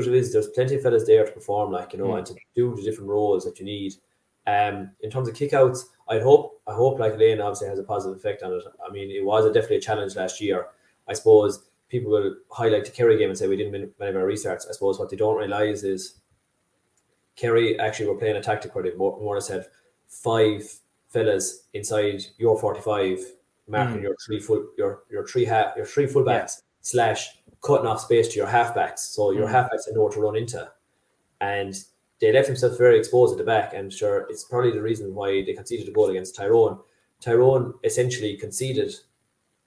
truth is, there's plenty of fellas there to perform, like, and to do the different roles that you need. In terms of kickouts, I hope like Lane obviously has a positive effect on it. I mean, it was definitely a challenge last year. I suppose people will highlight the Kerry game and say we didn't win many of our restarts. I suppose what they don't realise is Kerry actually were playing a tactic where they more or less had 5 fellas inside your 45 marking your three fullbacks / cutting off space to your halfbacks, so your halfbacks had nowhere to run into, and they left themselves very exposed at the back. And sure, it's probably the reason why they conceded a goal against Tyrone. Tyrone essentially conceded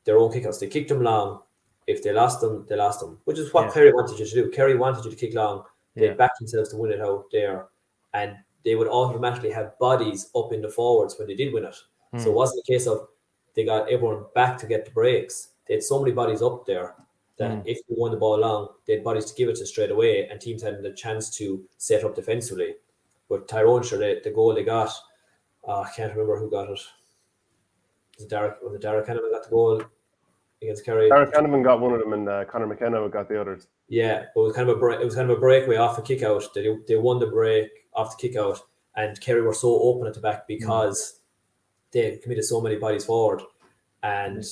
their own kickouts. They kicked them long. If they lost them, they lost them, which is what Kerry wanted you to do. Kerry wanted you to kick long. They backed themselves to win it out there, and they would automatically have bodies up in the forwards when they did win it. So it wasn't a case of they got everyone back to get the breaks. They had so many bodies up there that if they won the ball long, they had bodies to give it to straight away, and teams had the chance to set up defensively. But Tyrone, sure, the goal they got, I can't remember who got it. Was it Derek Hanneman got the goal against Kerry? Derek Hanneman got one of them, and Conor McKenna got the others. Yeah, but it was kind of a breakaway off the kick out. They won the break off the kick out, and Kerry were so open at the back because they committed so many bodies forward, and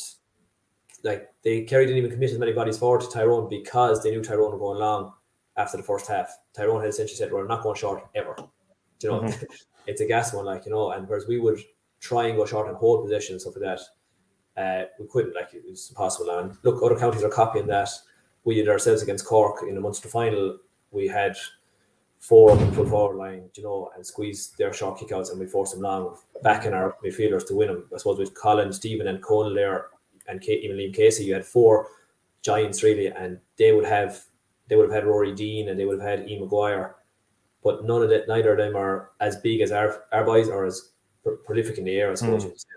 Kerry didn't even commit as many bodies forward to Tyrone because they knew Tyrone were going long after the first half. Tyrone had essentially said, "We're not going short ever." It's a gas one, and whereas we would try and go short and hold possession, stuff like that, we couldn't. It was impossible. And look, other counties are copying that. We did ourselves against Cork in the Munster final. We had 4 up in full forward line, and squeezed their short kickouts, and we forced them long back in our midfielders to win them. I suppose with Colin, Stephen, and Conal there, and even Liam Casey, you had 4 giants really, and they would have had Rory Dean, and they would have had Ian Maguire, but neither of them are as big as our boys, or as prolific in the air, I suppose you could say.